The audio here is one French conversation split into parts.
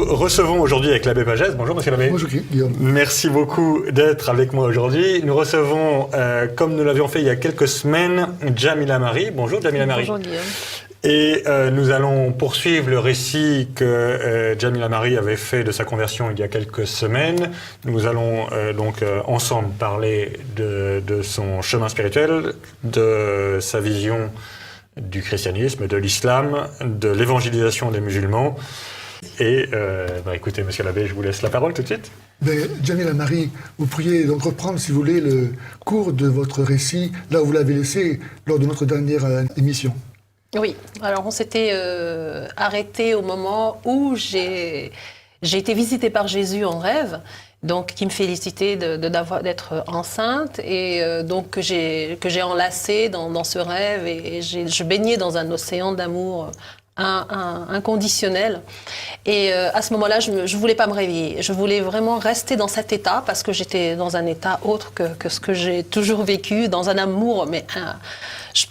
recevons aujourd'hui avec l'abbé Pagès. Bonjour monsieur l'abbé. Bonjour Guillaume. Merci beaucoup d'être avec moi aujourd'hui. Nous recevons, comme nous l'avions fait il y a quelques semaines, Djamila Marie. Bonjour Djamila Marie. Bonjour Guillaume. Et nous allons poursuivre le récit que Djamila Marie avait fait de sa conversion il y a quelques semaines. Nous allons donc ensemble parler de son chemin spirituel, de sa vision du christianisme, de l'islam, de l'évangélisation des musulmans. Et écoutez, monsieur l'abbé, je vous laisse la parole tout de suite. Djamila Marie, vous pourriez donc reprendre, si vous voulez, le cours de votre récit, là où vous l'avez laissé lors de notre dernière émission. Oui, alors on s'était arrêté au moment où j'ai été visitée par Jésus en rêve, donc qui me félicitait d'être enceinte et donc que j'ai enlacé dans ce rêve et je baignais dans un océan d'amour inconditionnel. Et à ce moment-là, je voulais pas me réveiller. Je voulais vraiment rester dans cet état parce que j'étais dans un état autre que ce que j'ai toujours vécu, dans un amour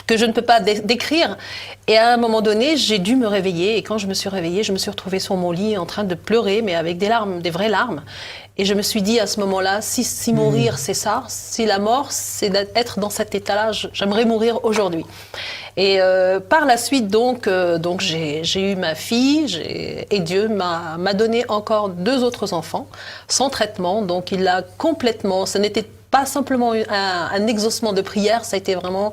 que je ne peux pas décrire. Et à un moment donné, j'ai dû me réveiller. Et quand je me suis réveillée, je me suis retrouvée sur mon lit en train de pleurer, mais avec des larmes, des vraies larmes. Et je me suis dit à ce moment-là, si mourir c'est ça, si la mort c'est d'être dans cet état-là, j'aimerais mourir aujourd'hui. Et par la suite, donc j'ai eu ma fille et Dieu m'a donné encore 2 autres enfants sans traitement. Donc il a complètement, ce n'était pas simplement un exaucement de prière, ça a été vraiment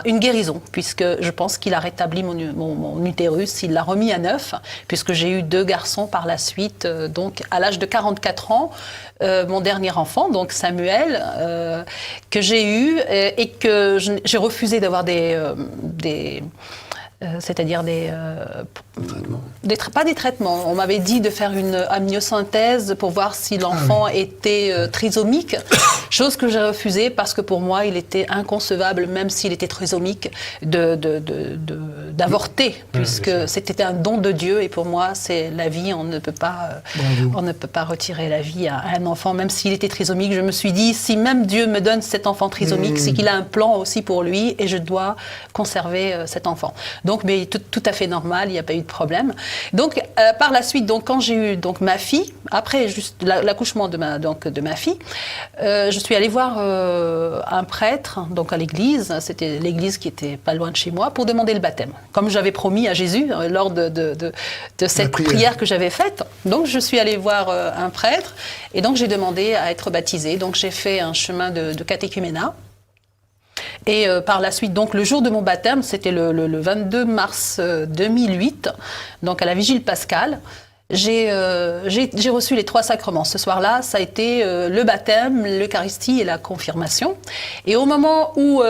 une guérison, puisque je pense qu'il a rétabli mon utérus, il l'a remis à neuf, puisque j'ai eu 2 garçons par la suite, donc à l'âge de 44 ans, mon dernier enfant, donc Samuel, que j'ai eu et que j'ai refusé d'avoir c'est-à-dire pas des traitements. On m'avait dit de faire une amniosynthèse pour voir si l'enfant était trisomique, chose que j'ai refusée parce que pour moi, il était inconcevable, même s'il était trisomique, d'avorter, puisque c'était un don de Dieu et pour moi, c'est la vie. On ne peut pas retirer la vie à un enfant, même s'il était trisomique. Je me suis dit, si même Dieu me donne cet enfant trisomique, c'est qu'il a un plan aussi pour lui et je dois conserver cet enfant. Donc, mais tout à fait normal, il n'y a pas eu de problème. Donc, par la suite, donc, quand j'ai eu donc, ma fille, après juste l'accouchement de ma fille, je suis allée voir un prêtre donc à l'église, c'était l'église qui était pas loin de chez moi, pour demander le baptême. Comme j'avais promis à Jésus lors de cette prière que j'avais faite. Donc, je suis allée voir un prêtre et donc j'ai demandé à être baptisée. Donc, j'ai fait un chemin de catéchuménat. Et par la suite, donc le jour de mon baptême, c'était le 22 mars 2008, donc à la vigile pascale, j'ai reçu les 3 sacrements. Ce soir-là, ça a été le baptême, l'Eucharistie et la confirmation. Et au moment où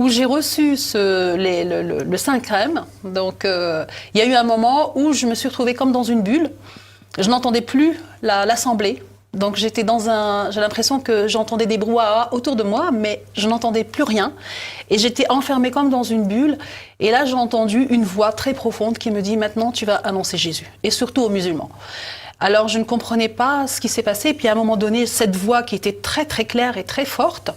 j'ai reçu le Saint-Crème, donc il y a eu un moment où je me suis retrouvée comme dans une bulle. Je n'entendais plus l'assemblée. Donc j'ai l'impression que j'entendais des brouhahas autour de moi, mais je n'entendais plus rien. Et j'étais enfermée comme dans une bulle. Et là, j'ai entendu une voix très profonde qui me dit « Maintenant, tu vas annoncer Jésus. » Et surtout aux musulmans. Alors, je ne comprenais pas ce qui s'est passé. Et puis, à un moment donné, cette voix qui était très, très claire et très forte,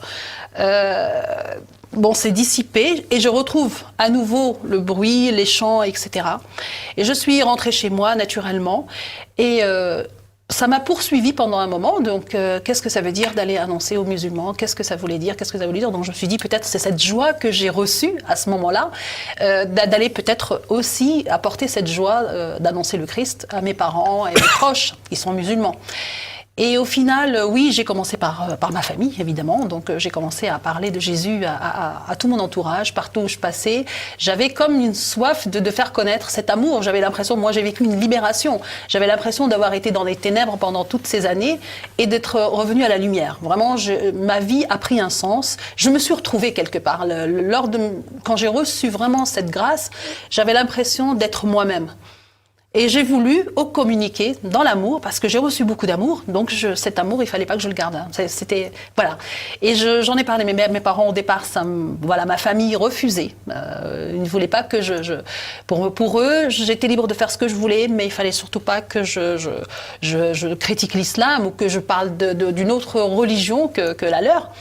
s'est dissipée. Et je retrouve à nouveau le bruit, les chants, etc. Et je suis rentrée chez moi, naturellement. Et ça m'a poursuivi pendant un moment, donc qu'est-ce que ça veut dire d'aller annoncer aux musulmans, qu'est-ce que ça voulait dire, donc je me suis dit peut-être c'est cette joie que j'ai reçue à ce moment-là, d'aller peut-être aussi apporter cette joie d'annoncer le Christ à mes parents et mes proches qui sont musulmans. Et au final, oui, j'ai commencé par ma famille, évidemment. Donc, j'ai commencé à parler de Jésus à tout mon entourage, partout où je passais. J'avais comme une soif de faire connaître cet amour. J'avais l'impression, moi, j'ai vécu une libération. J'avais l'impression d'avoir été dans les ténèbres pendant toutes ces années et d'être revenue à la lumière. Vraiment, ma vie a pris un sens. Je me suis retrouvée quelque part. Quand j'ai reçu vraiment cette grâce, j'avais l'impression d'être moi-même. Et j'ai voulu communiquer dans l'amour, parce que j'ai reçu beaucoup d'amour, donc cet amour, il fallait pas que je le garde. C'était, voilà. Et j'en ai parlé, mes parents, au départ, ma famille refusait. Ils ne voulaient pas que pour eux, j'étais libre de faire ce que je voulais, mais il fallait surtout pas que je critique l'islam ou que je parle d'une autre religion que la leur.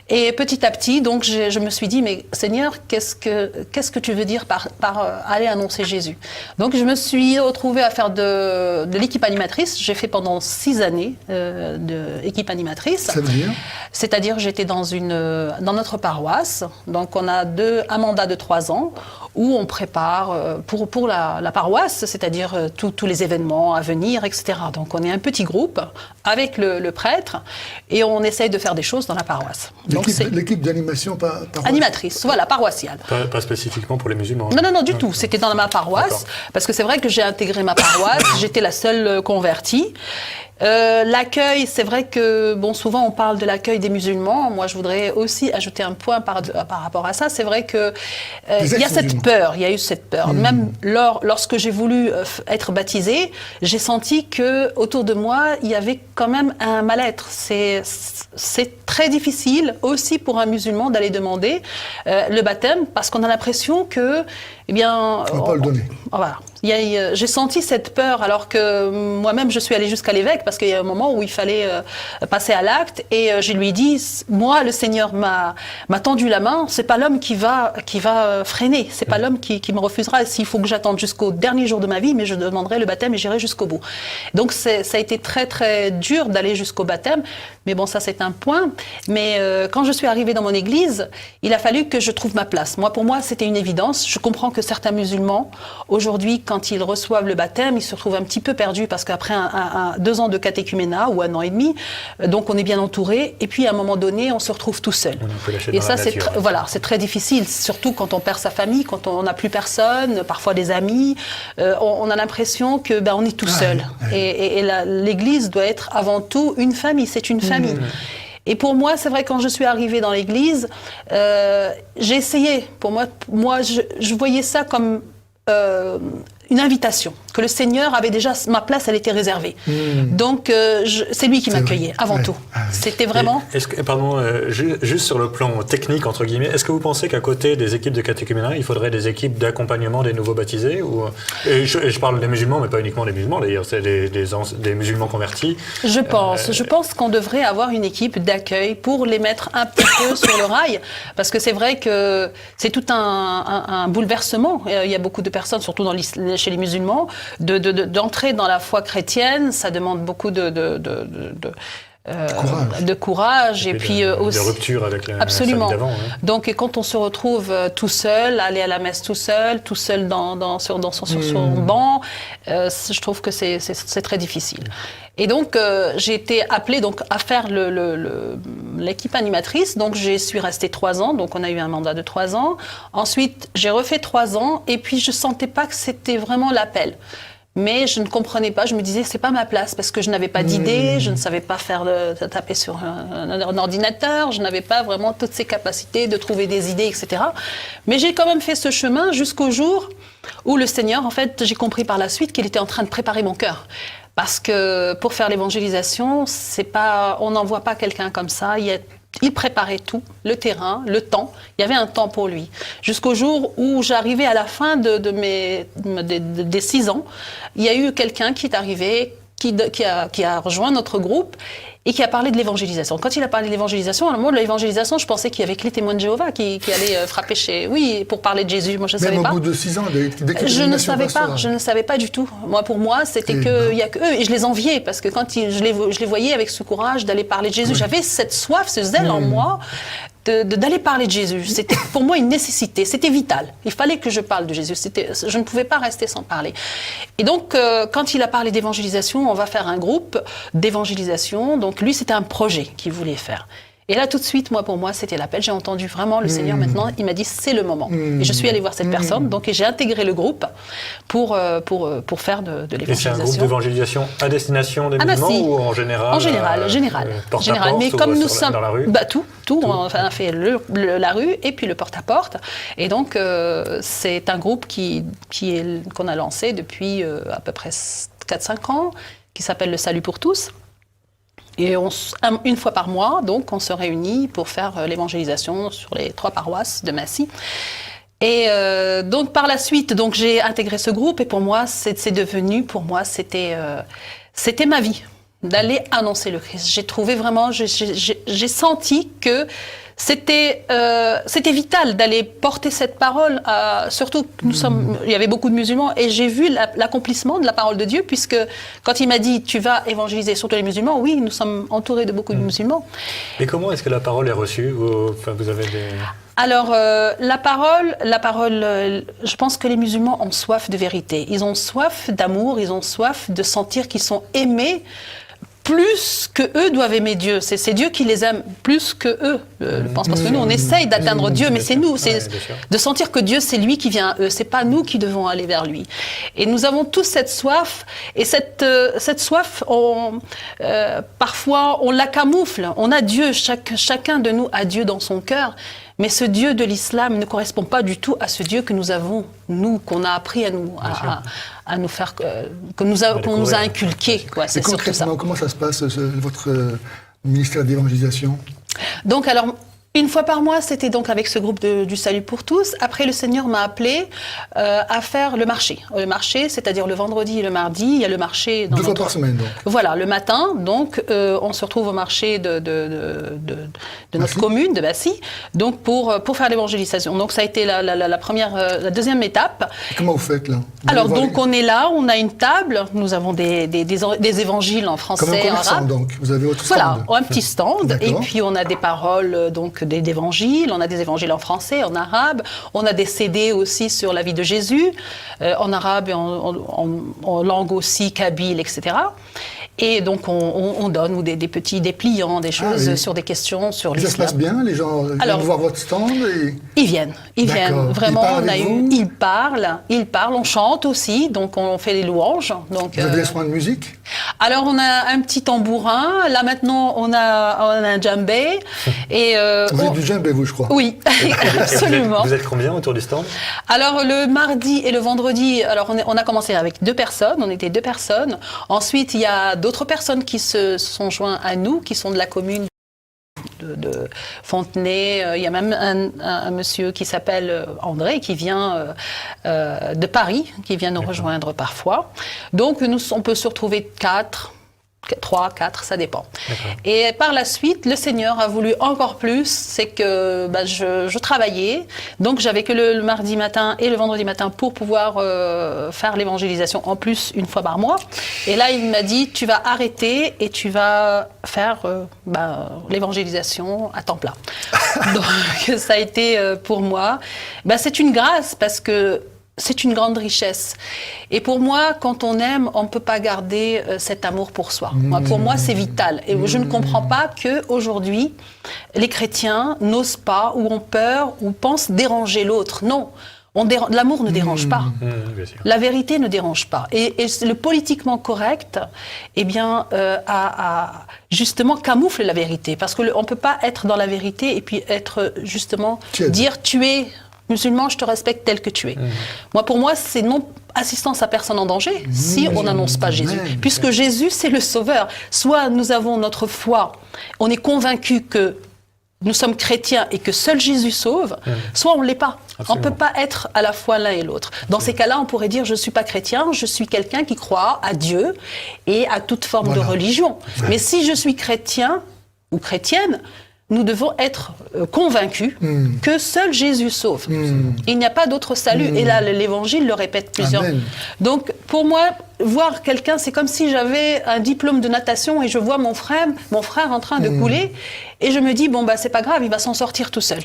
Et petit à petit, donc, je me suis dit, mais Seigneur, qu'est-ce que tu veux dire par aller annoncer Jésus? Donc, je me suis retrouvée à faire de l'équipe animatrice. J'ai fait pendant 6 années d'équipe animatrice. Ça veut dire? C'est-à-dire, j'étais dans notre paroisse. Donc, on a un mandat de 3 ans où on prépare pour la paroisse, c'est-à-dire tous les événements à venir, etc. Donc, on est un petit groupe avec le prêtre et on essaye de faire des choses dans la paroisse. L'équipe d'animation animatrice, voilà, paroissiale. Pas spécifiquement pour les musulmans. Non, du tout. C'était dans ma paroisse, parce que c'est vrai que j'ai intégré ma paroisse, j'étais la seule convertie. L'accueil, c'est vrai que souvent on parle de l'accueil des musulmans. Moi, je voudrais aussi ajouter un point par rapport à ça. C'est vrai que il y a cette peur. Il y a eu cette peur. Même lorsque j'ai voulu être baptisée, j'ai senti que autour de moi il y avait quand même un mal-être. C'est très difficile aussi pour un musulman d'aller demander le baptême parce qu'on a l'impression que, on va pas le donner. Voilà. J'ai senti cette peur alors que moi-même je suis allée jusqu'à l'évêque parce qu'il y a un moment où il fallait passer à l'acte et je lui ai dit, moi le Seigneur m'a tendu la main, c'est pas l'homme qui va freiner, c'est pas l'homme qui me refusera s'il faut que j'attende jusqu'au dernier jour de ma vie, mais je demanderai le baptême et j'irai jusqu'au bout. Donc ça a été très très dur d'aller jusqu'au baptême, mais ça c'est un point. Mais quand je suis arrivée dans mon église, il a fallu que je trouve ma place. Pour moi c'était une évidence. Je comprends que certains musulmans aujourd'hui, quand ils reçoivent le baptême, ils se retrouvent un petit peu perdus parce qu'après 2 ans de catéchuménat ou 1 an et demi, donc on est bien entouré et puis à un moment donné on se retrouve tout seul. Et ça c'est très difficile, surtout quand on perd sa famille, quand on n'a plus personne, parfois des amis, on a l'impression que on est tout seul. Et l'église doit être avant tout une famille, c'est une famille. Et pour moi, c'est vrai, quand je suis arrivée dans l'église, j'ai essayé. Pour moi, je voyais ça comme une invitation, que le Seigneur avait déjà, ma place, elle était réservée. Donc, c'est lui qui m'accueillait, avant tout. C'était vraiment... Juste sur le plan technique, entre guillemets, est-ce que vous pensez qu'à côté des équipes de catéchuménat, il faudrait des équipes d'accompagnement des nouveaux baptisés je parle des musulmans, mais pas uniquement des musulmans, d'ailleurs, c'est des musulmans convertis. Je pense qu'on devrait avoir une équipe d'accueil pour les mettre un petit peu sur le rail, parce que c'est vrai que c'est tout un bouleversement. Il y a beaucoup de personnes, surtout chez les musulmans, d'entrer dans la foi chrétienne, ça demande beaucoup de courage et puis aussi de rupture avec la absolument famille d'avant. Donc quand on se retrouve tout seul, aller à la messe tout seul sur son banc, je trouve que c'est très difficile. Et donc j'ai été appelée à faire l'équipe animatrice. Donc je suis restée 3 ans. Donc on a eu un mandat de 3 ans. Ensuite j'ai refait 3 ans et puis je sentais pas que c'était vraiment l'appel. Mais je ne comprenais pas, je me disais que c'est pas ma place parce que je n'avais pas d'idée, je ne savais pas taper sur un ordinateur, je n'avais pas vraiment toutes ces capacités de trouver des idées, etc. Mais j'ai quand même fait ce chemin jusqu'au jour où le Seigneur, en fait, j'ai compris par la suite qu'il était en train de préparer mon cœur. Parce que pour faire l'évangélisation, on n'envoie pas quelqu'un comme ça, il préparait tout, le terrain, le temps. Il y avait un temps pour lui. Jusqu'au jour où j'arrivais à la fin des 6 ans, il y a eu quelqu'un qui est arrivé, qui a rejoint notre groupe et qui a parlé de l'évangélisation. Quand il a parlé de l'évangélisation, à un moment de l'évangélisation, je pensais qu'il y avait que les témoins de Jéhovah qui allaient frapper pour parler de Jésus. Moi, je ne savais pas. Même au bout de 6 ans, je ne savais pas du tout. Pour moi, c'était il y a que eux. Et je les enviais parce que quand je les voyais avec ce courage d'aller parler de Jésus, j'avais cette soif, ce zèle en moi d'aller parler de Jésus. C'était pour moi une nécessité, c'était vital. Il fallait que je parle de Jésus. Je ne pouvais pas rester sans parler. Et donc, quand il a parlé d'évangélisation, on va faire un groupe d'évangélisation. Donc lui, c'était un projet qu'il voulait faire. Et là, tout de suite, pour moi, c'était l'appel. J'ai entendu vraiment le Seigneur maintenant. Il m'a dit, c'est le moment. Et je suis allée voir cette personne. Donc, j'ai intégré le groupe pour faire de l'évangélisation. Et c'est un groupe d'évangélisation à destination des musulmans ou en général? En général. Porte-à-porte, mais comme nous sommes dans la rue? Tout. On a fait la rue et puis le porte-à-porte. Et donc, c'est un groupe qu'on a lancé depuis à peu près 4-5 ans, qui s'appelle Le Salut pour tous. Et une fois par mois, donc, on se réunit pour faire l'évangélisation sur les 3 paroisses de Massy. Et donc, par la suite, donc, j'ai intégré ce groupe et pour moi, c'était ma vie d'aller annoncer le Christ. J'ai trouvé vraiment, j'ai senti que c'était vital d'aller porter cette parole, surtout que il y avait beaucoup de musulmans, et j'ai vu l'accomplissement de la parole de Dieu, puisque quand il m'a dit tu vas évangéliser surtout les musulmans, oui, nous sommes entourés de beaucoup de musulmans. Et comment est-ce que la parole est reçue? Vous avez des... Alors, la parole, je pense que les musulmans ont soif de vérité. Ils ont soif d'amour, ils ont soif de sentir qu'ils sont aimés plus que eux doivent aimer Dieu. C'est Dieu qui les aime plus que eux, je pense. Parce que nous, on essaye d'atteindre Dieu, mais c'est nous. C'est de sentir que Dieu, c'est lui qui vient à eux. C'est pas nous qui devons aller vers lui. Et nous avons tous cette soif. Et cette soif, parfois, on la camoufle. On a Dieu, chacun de nous a Dieu dans son cœur. Mais ce Dieu de l'islam ne correspond pas du tout à ce Dieu que nous avons, nous, qu'on a appris à nous faire, qu'on nous a inculqué. C'est concrètement, comment ça se passe, votre ministère d'évangélisation? Donc, alors, une fois par mois, c'était donc avec ce groupe du Salut pour tous. Après, le Seigneur m'a appelé à faire le marché. Le marché, c'est-à-dire le vendredi et le mardi, il y a le marché... Deux fois par semaine, donc. Voilà, le matin, donc, on se retrouve au marché de notre commune, de Bassy, donc pour faire l'évangélisation. Donc, ça a été la deuxième étape. Et comment vous faites, là? Alors, donc, on est là, on a une table, nous avons des évangiles en français, en arabe. Comme un commerçant, donc. Vous avez votre stand. Voilà, un petit stand, et puis on a des paroles, donc, d'évangiles, on a des évangiles en français, en arabe, on a des CD aussi sur la vie de Jésus, en arabe et en langue aussi, kabyle, etc. Et donc on donne ou des petits dépliants, des choses sur des questions sur l'islam. Ça se passe bien, les gens viennent voir votre stand Ils viennent, vraiment, ils parlent, on chante aussi, donc on fait des louanges. Donc, vous avez des instruments de musique? Alors on a un petit tambourin, là maintenant on a un djembé. Et vous êtes du djembé, vous, je crois. Oui, absolument. Vous êtes combien autour du stand? Alors le mardi et le vendredi, alors on a commencé avec 2 personnes, on était 2 personnes. Ensuite il y a d'autres personnes qui se sont joints à nous, qui sont de la commune de Fontenay. Il y a même un monsieur qui s'appelle André, qui vient de Paris, qui vient nous rejoindre parfois. Donc on peut se retrouver 3, 4, ça dépend. Et par la suite, le Seigneur a voulu encore plus, c'est que je travaillais, donc j'avais que le mardi matin et le vendredi matin pour pouvoir faire l'évangélisation en plus une fois par mois. Et là, il m'a dit, tu vas arrêter et tu vas faire l'évangélisation à temps plein. Donc ça a été pour moi, c'est une grâce parce que c'est une grande richesse. Et pour moi, quand on aime, on ne peut pas garder cet amour pour soi. Pour moi, c'est vital. Et je ne comprends pas qu'aujourd'hui, les chrétiens n'osent pas, ou ont peur, ou pensent déranger l'autre. Non, l'amour ne dérange pas. La vérité ne dérange pas. Et le politiquement correct, justement, camoufle la vérité. Parce qu'on ne peut pas être dans la vérité et puis être, justement, dire tu es musulman, je te respecte tel que tu es. Pour moi, c'est non assistance à personne en danger si on n'annonce pas Jésus. Puisque Jésus, c'est le sauveur. Soit nous avons notre foi, on est convaincu que nous sommes chrétiens et que seul Jésus sauve, soit on ne l'est pas. Absolument. On ne peut pas être à la fois l'un et l'autre. Dans ces cas-là, on pourrait dire, je ne suis pas chrétien, je suis quelqu'un qui croit à Dieu et à toute forme de religion. Mais si je suis chrétien ou chrétienne, nous devons être convaincus que seul Jésus sauve. Il n'y a pas d'autre salut. Et là, l'Évangile le répète plusieurs. Amen. Donc, pour moi, voir quelqu'un, c'est comme si j'avais un diplôme de natation et je vois mon frère en train de couler. Et je me dis, c'est pas grave, il va s'en sortir tout seul.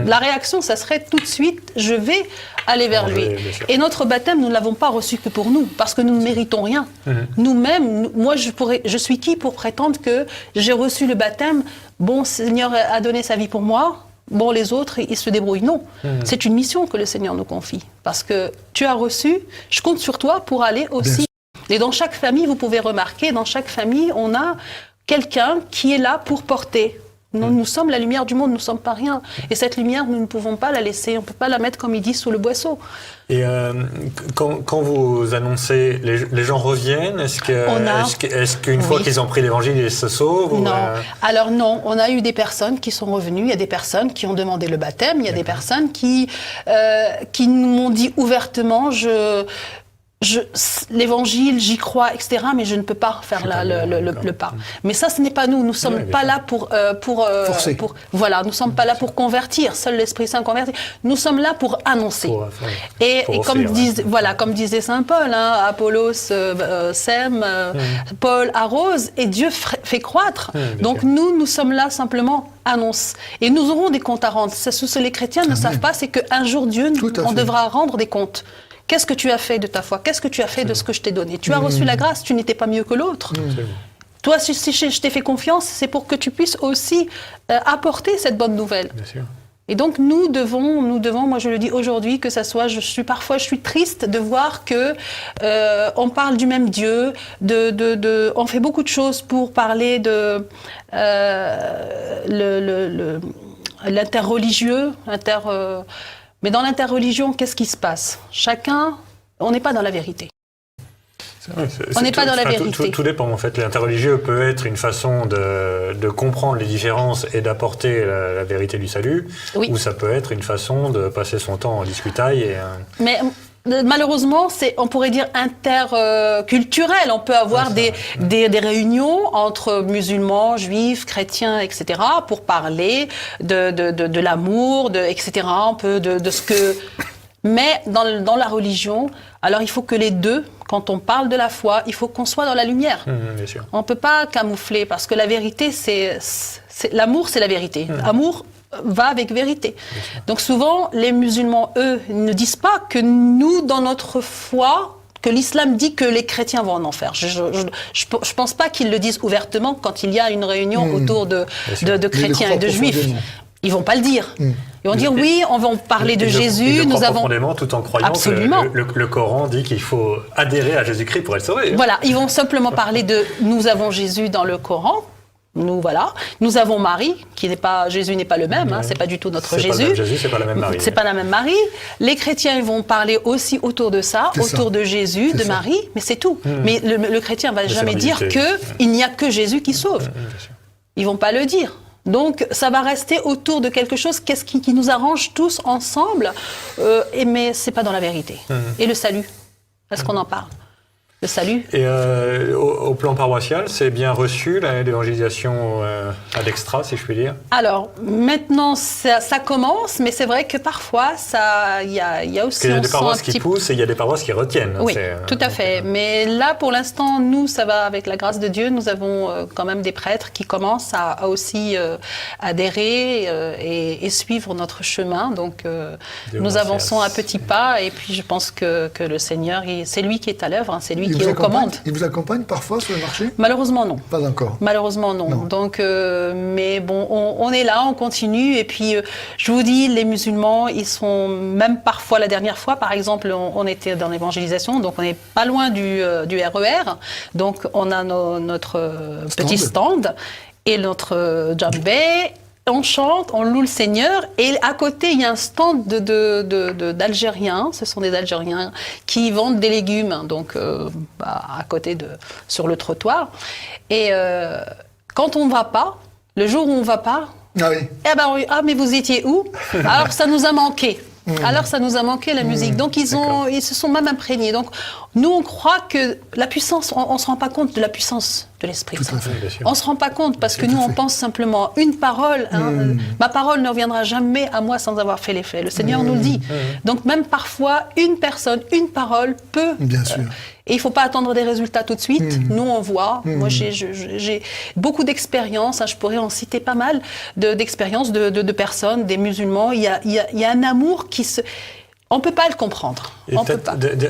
La réaction, ça serait tout de suite, je vais aller vers lui. Et notre baptême, nous ne l'avons pas reçu que pour nous, parce que nous ne méritons rien. Nous-mêmes, moi, je suis qui pour prétendre que j'ai reçu le baptême, Seigneur a donné sa vie pour moi, les autres, ils se débrouillent. Non, c'est une mission que le Seigneur nous confie. Parce que tu as reçu, je compte sur toi pour aller aussi. Et dans chaque famille, vous pouvez remarquer, dans chaque famille, on a quelqu'un qui est là pour porter. Nous sommes la lumière du monde, nous ne sommes pas rien. Et cette lumière, nous ne pouvons pas la laisser, on ne peut pas la mettre, comme il dit, sous le boisseau. Et quand vous annoncez, les gens reviennent? Est-ce qu'une fois qu'ils ont pris l'évangile, ils se sauvent? Non. Alors non, on a eu des personnes qui sont revenues, il y a des personnes qui ont demandé le baptême, il y a des personnes qui nous m'ont dit ouvertement, je l'évangile, j'y crois, etc., mais je ne peux pas faire le pas. Mais ça, ce n'est pas nous. Nous ne sommes pas là pour voilà, nous ne sommes pas là pour convertir. Seul l'Esprit Saint convertit. Nous sommes là pour annoncer. Et comme disait saint Paul, Apollos sème, Paul arrose, et Dieu fait croître. Donc nous sommes là simplement annonce. Et nous aurons des comptes à rendre. Ce que les chrétiens ne savent pas, c'est qu'un jour Dieu, on devra rendre des comptes. Qu'est-ce que tu as fait de ta foi? Qu'est-ce que tu as fait de ce que je t'ai donné? Tu as reçu la grâce, tu n'étais pas mieux que l'autre. Toi, si je t'ai fait confiance, c'est pour que tu puisses aussi apporter cette bonne nouvelle. Bien sûr. Et donc nous devons, moi je le dis aujourd'hui, que ça soit, je suis triste de voir que on parle du même Dieu, on fait beaucoup de choses pour parler de l'interreligieux, mais dans l'interreligion, qu'est-ce qui se passe? On n'est pas dans la vérité. On n'est pas dans la vérité. Tout dépend en fait. L'interreligieux peut être une façon de comprendre les différences et d'apporter la vérité du salut, ou ça peut être une façon de passer son temps en discutaille. Mais malheureusement, on pourrait dire interculturel. On peut avoir des réunions entre musulmans, juifs, chrétiens, etc., pour parler de l'amour, etc. Un peu de ce que. Mais dans la religion, alors il faut que les deux, quand on parle de la foi, il faut qu'on soit dans la lumière. Bien sûr. On ne peut pas camoufler, parce que la vérité, l'amour, c'est la vérité. Amour va avec vérité. Donc souvent, les musulmans, eux, ne disent pas que nous, dans notre foi, que l'islam dit que les chrétiens vont en enfer. Je ne pense pas qu'ils le disent ouvertement quand il y a une réunion autour de chrétiens et de juifs. Ils vont pas le dire. Ils vont dire oui, on va parler de Jésus. Nous avons profondément, tout en croyant Absolument. que le Coran dit qu'il faut adhérer à Jésus-Christ pour être sauvé. Voilà, ils vont simplement parler de nous avons Jésus dans le Coran. Nous avons Marie, Jésus n'est pas le même, c'est pas du tout notre Jésus. Jésus, c'est pas la même Marie. C'est pas la même Marie. Les chrétiens vont parler aussi autour de ça, autour de Jésus, de Marie, mais c'est tout. Mais le chrétien va jamais dire qu'il n'y a que Jésus qui sauve. Ils vont pas le dire. Donc, ça va rester autour de quelque chose qui nous arrange tous ensemble, mais c'est pas dans la vérité. Et le salut, est-ce qu'on en parle? Le salut. Et au plan paroissial, c'est bien reçu l'évangélisation ad extra, si je puis dire? Alors, maintenant, ça commence, mais c'est vrai que parfois, il y a aussi... Il y a des paroisses qui poussent et il y a des paroisses qui retiennent. Oui, tout à fait. Mais là, pour l'instant, nous, ça va avec la grâce de Dieu. Nous avons quand même des prêtres qui commencent à aussi adhérer et suivre notre chemin. Donc, nous avançons à petits pas. Et puis, je pense que le Seigneur, c'est lui qui est à l'œuvre, c'est lui qui est aux commandes. Il vous accompagne parfois sur le marché? Malheureusement, non. Pas encore. Malheureusement, non. Donc, mais bon, on est là, on continue. Et puis, je vous dis, les musulmans, ils sont même parfois, la dernière fois, par exemple, on était dans l'évangélisation, donc on n'est pas loin du RER. Donc, on a notre petit stand et notre djembé. On chante, on loue le Seigneur, et à côté, il y a un stand d'Algériens. Ce sont des Algériens qui vendent des légumes, donc à côté sur le trottoir. Et quand on ne va pas, le jour où on ne va pas, mais vous étiez où? Alors ça nous a manqué. Alors ça nous a manqué la musique. Donc ils se sont même imprégnés. Donc nous on croit que la puissance, on se rend pas compte de la puissance de l'Esprit Saint. On se rend pas compte parce que nous on pense simplement une parole. Ma parole ne reviendra jamais à moi sans avoir fait l'effet. Le Seigneur nous le dit. Donc même parfois une personne, une parole peut. Bien sûr. Et il ne faut pas attendre des résultats tout de suite. Nous, on voit. Moi, j'ai beaucoup d'expériences. Je pourrais en citer pas mal d'expériences de personnes, des musulmans. Il y a un amour qui se... On ne peut pas le comprendre. Et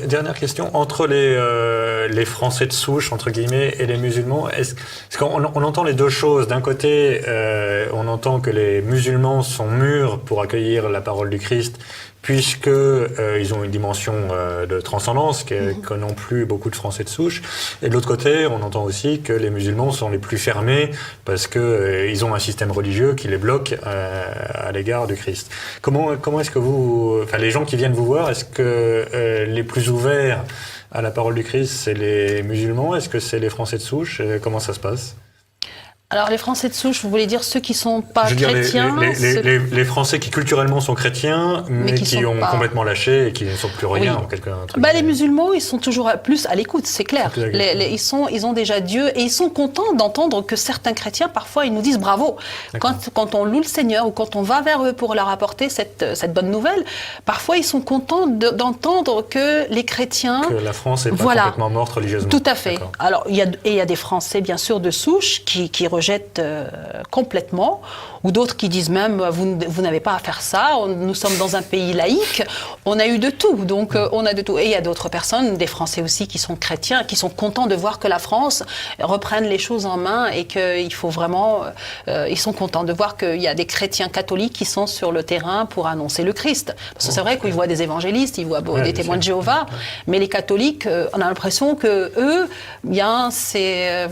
dernière question, entre les Français de souche, entre guillemets, et les musulmans, est-ce qu'on entend les deux choses? D'un côté, on entend que les musulmans sont mûrs pour accueillir la parole du Christ, puisque ils ont une dimension de transcendance que n'ont plus beaucoup de Français de souche. Et de l'autre côté, on entend aussi que les musulmans sont les plus fermés parce que ils ont un système religieux qui les bloque à l'égard du Christ. Comment est-ce que les gens qui viennent vous voir, est-ce que les plus ouverts à la parole du Christ, c'est les musulmans? Est-ce que c'est les Français de souche? Comment ça se passe? Alors les Français de souche, vous voulez dire ceux qui ne sont pas chrétiens les Français qui culturellement sont chrétiens, mais qui ont complètement lâché et qui ne sont plus rien. En les musulmans, ils sont toujours plus à l'écoute, c'est clair. Ils ont déjà Dieu et ils sont contents d'entendre que certains chrétiens, parfois, ils nous disent bravo. Quand on loue le Seigneur ou quand on va vers eux pour leur apporter cette bonne nouvelle, parfois ils sont contents d'entendre que les chrétiens... Que la France n'est pas complètement morte religieusement. Tout à fait. Alors, il y a des Français, bien sûr, de souche qui rejettent complètement, ou d'autres qui disent même vous n'avez pas à faire ça, nous sommes dans un pays laïque, on a eu de tout, donc on a de tout. Et il y a d'autres personnes, des Français aussi qui sont chrétiens, qui sont contents de voir que la France reprenne les choses en main et qu'il faut vraiment, ils sont contents de voir qu'il y a des chrétiens catholiques qui sont sur le terrain pour annoncer le Christ. Parce que c'est vrai qu'ils voient des évangélistes, ils voient des témoins de Jéhovah, mais les catholiques, on a l'impression que eux, bien, c'est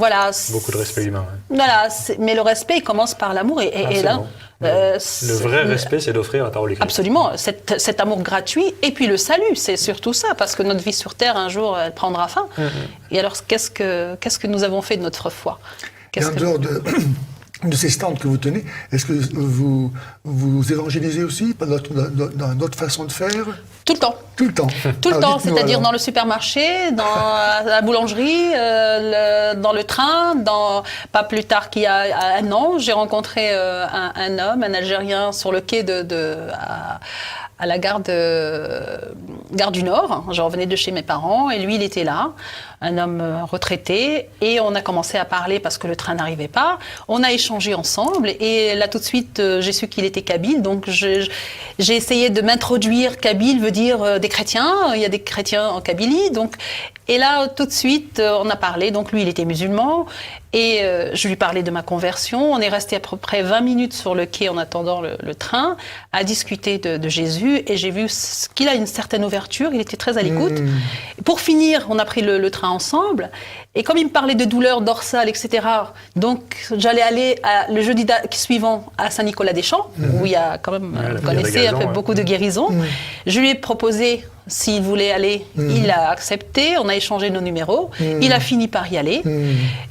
beaucoup de respect humain. Voilà, mais le respect il commence par l'amour et là. Le vrai respect, c'est d'offrir la parole de Christ. Absolument, cet amour gratuit et puis le salut, c'est surtout ça, parce que notre vie sur terre, un jour, elle prendra fin. Et alors, qu'est-ce que nous avons fait de notre foi? En dehors de ces stands que vous tenez, est-ce que vous évangélisez aussi dans d'autres façons de faire? Tout le temps. Tout le temps. Tout le temps, c'est-à-dire dans le supermarché, dans la boulangerie, dans le train, pas plus tard qu'il y a un an, j'ai rencontré un homme, un Algérien, sur le quai à la gare du Nord. Je revenais de chez mes parents et lui, il était là, un homme retraité, et on a commencé à parler parce que le train n'arrivait pas. On a échangé ensemble et là, tout de suite, j'ai su qu'il était kabyle, donc j'ai essayé de m'introduire. Kabyle veut dire des chrétiens, il y a des chrétiens en Kabylie, donc... Et là, tout de suite, on a parlé. Donc, lui, il était musulman. Et je lui parlais de ma conversion. On est resté à peu près 20 minutes sur le quai en attendant le train, à discuter de Jésus. Et j'ai vu qu'il a une certaine ouverture. Il était très à l'écoute. Pour finir, on a pris le train ensemble. Et comme il me parlait de douleurs dorsales, etc., donc j'allais aller le jeudi suivant à Saint-Nicolas-des-Champs, où il y a quand même, vous connaissez, beaucoup de guérisons. Je lui ai proposé... S'il voulait aller, il a accepté, on a échangé nos numéros, il a fini par y aller,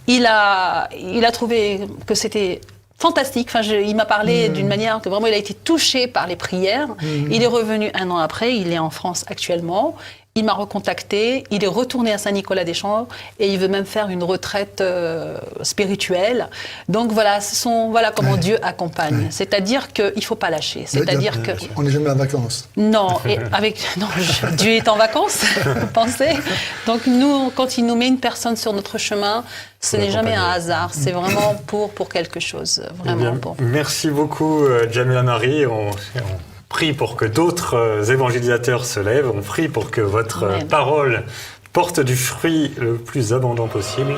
il a trouvé que c'était fantastique, il m'a parlé d'une manière que vraiment il a été touché par les prières, il est revenu 1 an après, il est en France actuellement. Il m'a recontacté, il est retourné à Saint-Nicolas-des-Champs et il veut même faire une retraite spirituelle. Donc voilà, voilà comment Dieu accompagne. C'est-à-dire qu'il ne faut pas lâcher. C'est-à-dire que... On n'est jamais en vacances. Non, Dieu est en vacances, vous pensez? Donc nous, quand il nous met une personne sur notre chemin, ce n'est jamais un hasard, c'est vraiment pour quelque chose. Vraiment pour. Merci beaucoup, Jamila Marie. On prie pour que d'autres évangélisateurs se lèvent. On prie pour que votre parole porte du fruit le plus abondant possible.